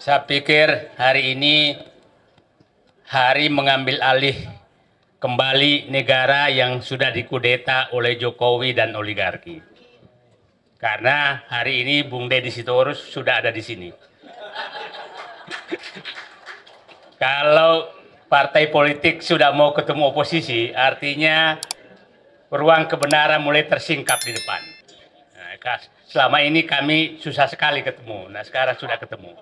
Saya pikir hari ini hari mengambil alih kembali negara yang sudah dikudeta oleh Jokowi dan oligarki. Karena hari ini Bung Deddy Sitorus sudah ada di sini. Kalau partai politik sudah mau ketemu oposisi, artinya ruang kebenaran mulai tersingkap di depan. Nah, selama ini kami susah sekali ketemu. Nah, sekarang sudah ketemu.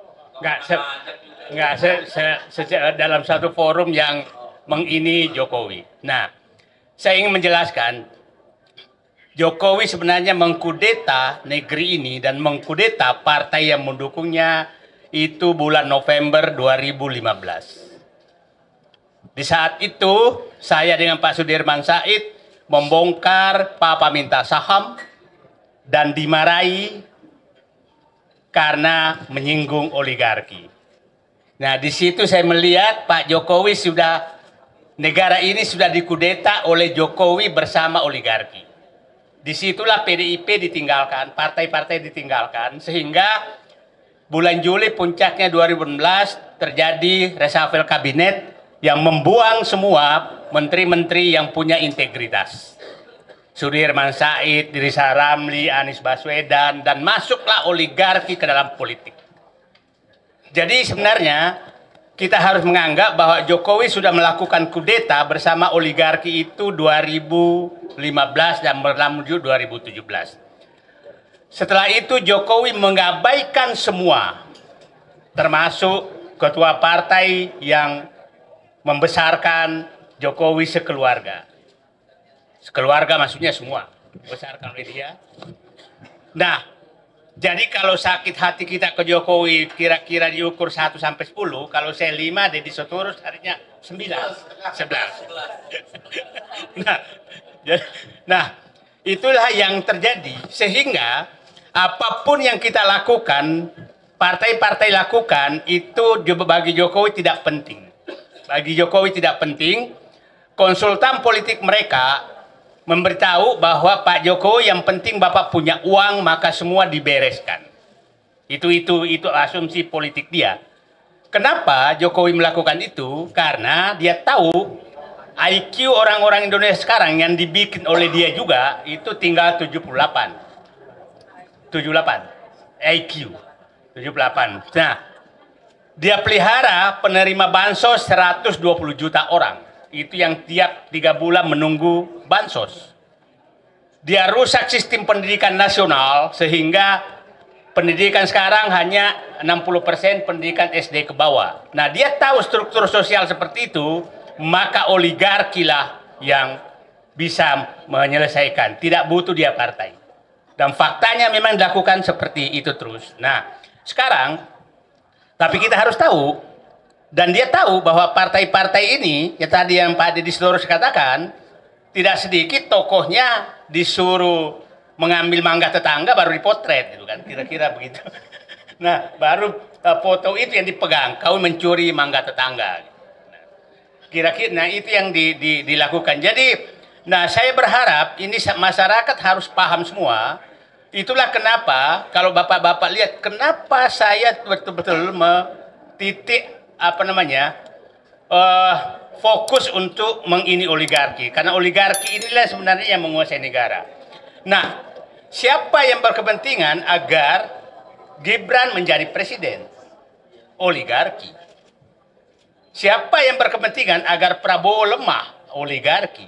Dalam satu forum yang mengini Jokowi. Nah, saya ingin menjelaskan, Jokowi sebenarnya mengkudeta negeri ini dan mengkudeta partai yang mendukungnya itu bulan November 2015. Di saat itu, saya dengan Pak Sudirman Said membongkar Papa minta saham dan dimarahi karena menyinggung oligarki. Nah, di situ saya melihat Pak Jokowi negara ini sudah dikudeta oleh Jokowi bersama oligarki. Disitulah PDIP ditinggalkan, partai-partai ditinggalkan, sehingga bulan Juli puncaknya 2016 terjadi reshuffle kabinet yang membuang semua menteri-menteri yang punya integritas. Sudirman Said, Rizal Ramli, Anies Baswedan, dan masuklah oligarki ke dalam politik. Jadi sebenarnya kita harus menganggap bahwa Jokowi sudah melakukan kudeta bersama oligarki itu 2015 dan berlanjut 2017. Setelah itu Jokowi mengabaikan semua, termasuk ketua partai yang membesarkan Jokowi sekeluarga. Sekeluarga maksudnya semua, membesarkan oleh dia. Nah, jadi kalau sakit hati kita ke Jokowi kira-kira diukur 1 sampai 10, kalau saya 5, Deddy Sitorus harinya 9, 11. Nah, itulah yang terjadi. Sehingga apapun yang kita lakukan, partai-partai lakukan, itu bagi Jokowi tidak penting. Bagi Jokowi tidak penting. Konsultan politik mereka memberitahu bahwa Pak Jokowi yang penting Bapak punya uang maka semua dibereskan. Itu asumsi politik dia. Kenapa Jokowi melakukan itu? Karena dia tahu IQ orang-orang Indonesia sekarang yang dibikin oleh dia juga itu tinggal 78 IQ 78. Nah, dia pelihara penerima bansos 120 juta orang. Itu yang tiap 3 bulan menunggu bansos. Dia rusak sistem pendidikan nasional sehingga pendidikan sekarang hanya 60% pendidikan SD ke bawah. Nah, dia tahu struktur sosial seperti itu, maka oligarki lah yang bisa menyelesaikan. Tidak butuh dia partai. Dan faktanya memang dilakukan seperti itu terus. Nah, sekarang, tapi kita harus tahu, dan dia tahu bahwa partai-partai ini, ya tadi yang Pak Deddy Sitorus katakan, tidak sedikit tokohnya disuruh mengambil mangga tetangga baru dipotret, gitu kan, kira-kira begitu. Nah, baru foto itu yang dipegang, kau mencuri mangga tetangga. Kira-kira, nah itu yang dilakukan. Jadi, nah saya berharap ini masyarakat harus paham semua. Itulah kenapa, kalau bapak-bapak lihat, kenapa saya betul-betul fokus untuk mengini oligarki. Karena oligarki inilah sebenarnya yang menguasai negara. Nah, siapa yang berkepentingan agar Gibran menjadi presiden? Oligarki. Siapa yang berkepentingan agar Prabowo lemah? Oligarki.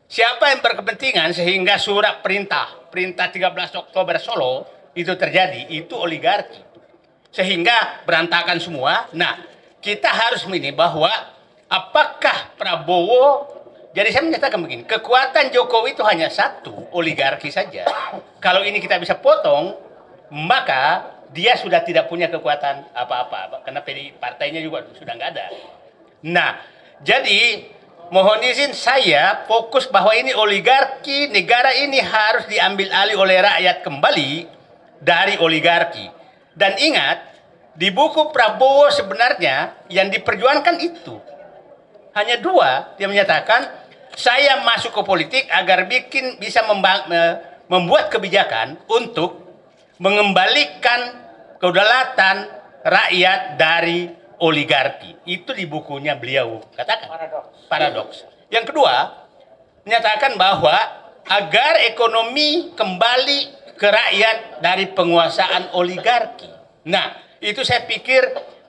Siapa yang berkepentingan sehingga surat perintah 13 Oktober Solo itu terjadi? Itu oligarki. Sehingga berantakan semua. Nah, kita harus ini bahwa apakah Prabowo, jadi saya menyatakan begini, kekuatan Jokowi itu hanya satu, oligarki saja. Kalau ini kita bisa potong, maka dia sudah tidak punya kekuatan apa-apa, karena partainya juga sudah nggak ada. Nah, jadi mohon izin saya fokus bahwa ini oligarki, negara ini harus diambil alih oleh rakyat kembali dari oligarki. Dan ingat, di buku Prabowo sebenarnya yang diperjuangkan itu hanya 2. Dia menyatakan, saya masuk ke politik agar bisa membuat kebijakan untuk mengembalikan kedaulatan rakyat dari oligarki. Itu di bukunya beliau katakan. Paradoks. Yang kedua, menyatakan bahwa agar ekonomi kembali ke rakyat dari penguasaan oligarki. Nah, itu saya pikir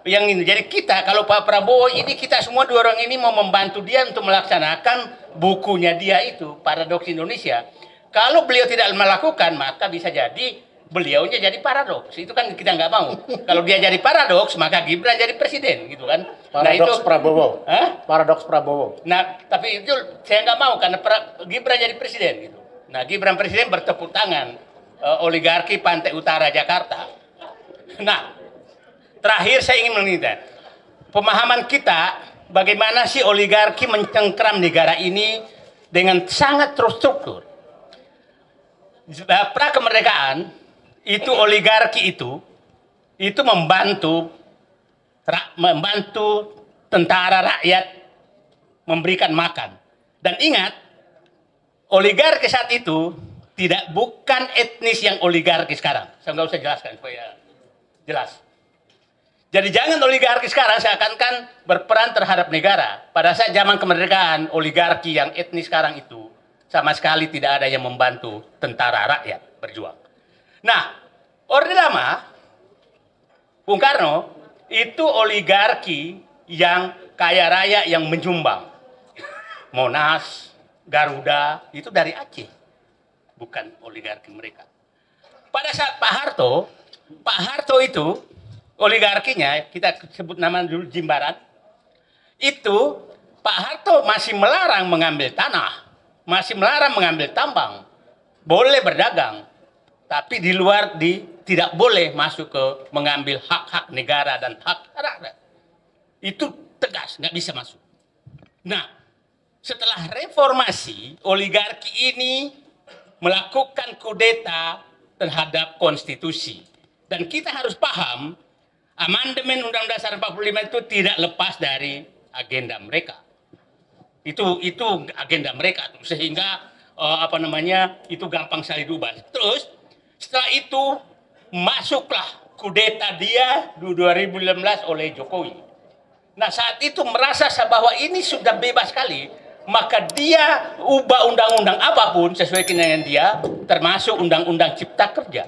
yang ini. Jadi kita, kalau Pak Prabowo ini, kita semua dua orang ini mau membantu dia untuk melaksanakan bukunya dia itu, Paradoks Indonesia. Kalau beliau tidak melakukan, maka bisa jadi beliaunya jadi paradoks. Itu kan kita nggak mau. Kalau dia jadi paradoks, maka Gibran jadi presiden, gitu kan? Paradoks Prabowo. Hah? Paradoks Prabowo. Nah, tapi itu saya nggak mau karena Gibran jadi presiden, gitu. Nah, Gibran presiden bertepuk tangan oligarki Pantai Utara Jakarta. Nah, terakhir saya ingin mengingat pemahaman kita bagaimana sih oligarki mencengkram negara ini dengan sangat terstruktur. Pra kemerdekaan itu oligarki itu membantu tentara rakyat memberikan makan. Dan ingat, oligarki saat itu bukan etnis yang oligarki sekarang. Saya nggak usah jelaskan supaya jelas. Jadi jangan oligarki sekarang seakan-akan berperan terhadap negara. Pada saat zaman kemerdekaan, oligarki yang etnis sekarang itu sama sekali tidak ada yang membantu tentara rakyat berjuang. Nah, Orde Lama, Bung Karno, itu oligarki yang kaya raya yang menyumbang. Monas, Garuda, itu dari Aceh. Bukan oligarki mereka. Pada saat Pak Harto itu, oligarkinya, kita sebut nama dulu Jimbaran, itu Pak Harto masih melarang mengambil tanah. Masih melarang mengambil tambang, boleh berdagang, tapi di luar tidak boleh masuk ke mengambil hak-hak negara dan hak rakyat. Itu tegas, nggak bisa masuk. Nah, setelah reformasi, oligarki ini melakukan kudeta terhadap konstitusi. Dan kita harus paham, amandemen Undang-Undang Dasar 45 itu tidak lepas dari agenda mereka. Itu agenda mereka tuh, sehingga itu gampang sekali diubah. Terus setelah itu masuklah kudeta dia 2016 oleh Jokowi. Nah, saat itu merasa bahwa ini sudah bebas sekali, maka dia ubah undang-undang apapun sesuai dengan dia, termasuk undang-undang Cipta Kerja.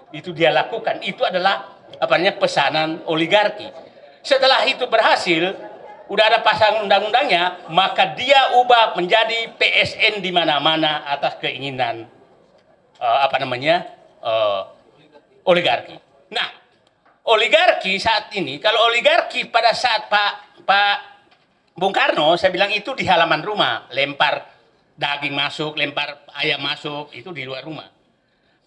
Itu dia lakukan. Itu adalah pesanan oligarki. Setelah itu berhasil, udah ada pasangan undang-undangnya, maka dia ubah menjadi PSN di mana-mana atas keinginan oligarki. Nah, oligarki saat ini, kalau oligarki pada saat Pak Bung Karno, saya bilang itu di halaman rumah, lempar daging masuk, lempar ayam masuk, itu di luar rumah.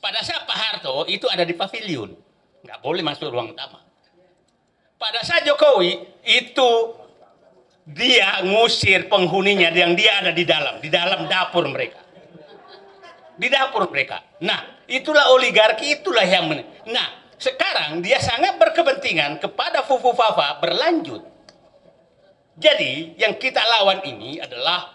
Pada saat Pak Harto itu ada di pavilion, nggak boleh masuk ruang utama. Pada saat Jokowi itu dia ngusir penghuninya yang dia ada di dalam dapur mereka. Di dapur mereka. Nah, itulah oligarki, itulah yang Nah, sekarang dia sangat berkepentingan kepada Fufu Fafa berlanjut. Jadi, yang kita lawan ini adalah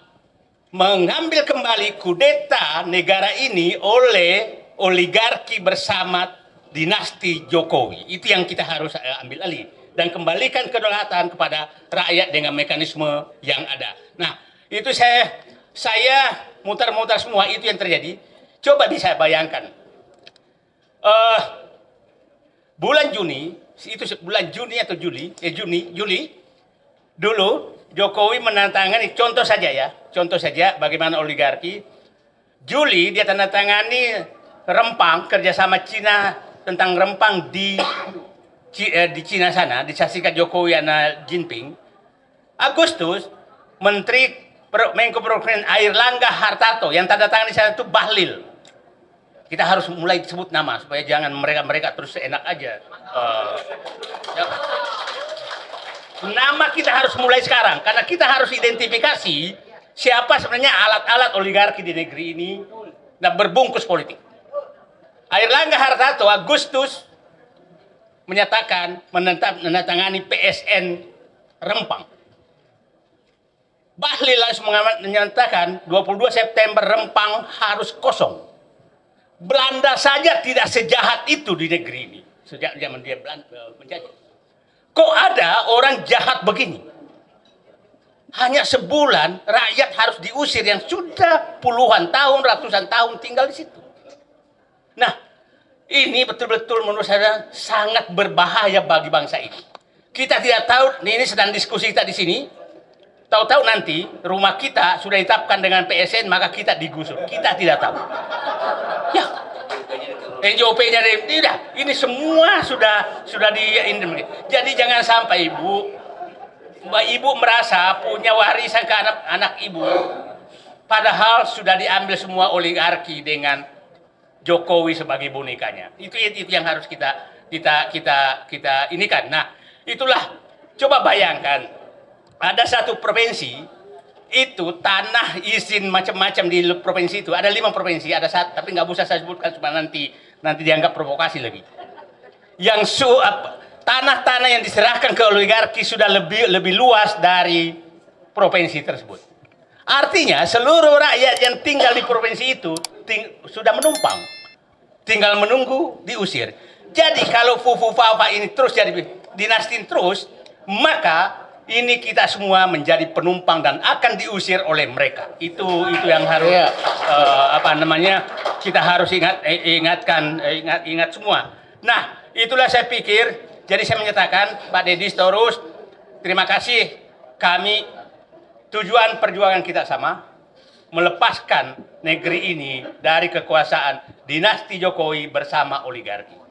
mengambil kembali kudeta negara ini oleh oligarki bersama dinasti Jokowi. Itu yang kita harus ambil alih. Dan kembalikan kedaulatan kepada rakyat dengan mekanisme yang ada. Nah, itu saya mutar-mutar semua itu yang terjadi. Coba saya bayangkan. Bulan Juni, itu bulan Juni atau Juli, dulu Jokowi menandatangani, contoh saja bagaimana oligarki. Juli dia tandatangani Rempang, kerjasama Cina tentang Rempang di Cina sana, disaksikan Jokowi dan Jinping. Agustus, Menteri Menko Perekonomian Airlangga Hartarto yang tanda tangan di sana itu Bahlil. Kita harus mulai sebut nama supaya jangan mereka terus enak aja. Nama kita harus mulai sekarang karena kita harus identifikasi siapa sebenarnya alat-alat oligarki di negeri ini dan berbungkus politik. Airlangga Hartarto Agustus menyatakan menandatangani PSN Rempang. Bahlil langsung menyatakan 22 September Rempang harus kosong. Belanda saja tidak sejahat itu di negeri ini sejak zaman dia menjajah. Kok ada orang jahat begini? Hanya sebulan rakyat harus diusir yang sudah puluhan tahun, ratusan tahun tinggal di situ. Nah, ini betul-betul menurut saya sangat berbahaya bagi bangsa ini. Kita tidak tahu, ini sedang diskusi kita di sini. Tahu-tahu nanti rumah kita sudah ditetapkan dengan PSN, maka kita digusur. Kita tidak tahu. Ya, NJOP-nya tidak. Ini semua sudah di. Jadi jangan sampai ibu merasa punya warisan ke anak ibu, padahal sudah diambil semua oligarki dengan Jokowi sebagai bonekanya. Itu yang harus kita ini kan. Nah, itulah coba bayangkan ada satu provinsi itu tanah izin macam-macam di provinsi itu ada 5 provinsi, ada satu tapi nggak usah saya sebutkan supaya nanti dianggap provokasi lagi. Yang tanah-tanah yang diserahkan ke oligarki sudah lebih luas dari provinsi tersebut. Artinya seluruh rakyat yang tinggal di provinsi itu sudah menumpang, tinggal menunggu diusir. Jadi kalau Fufu-Fafa ini terus jadi dinasti terus, maka ini kita semua menjadi penumpang dan akan diusir oleh mereka. Itu yang harus kita harus ingat semua. Nah, itulah saya pikir. Jadi saya menyatakan Pak Deddy Sitorus, terima kasih. Kami tujuan perjuangan kita sama, melepaskan negeri ini dari kekuasaan dinasti Jokowi bersama oligarki.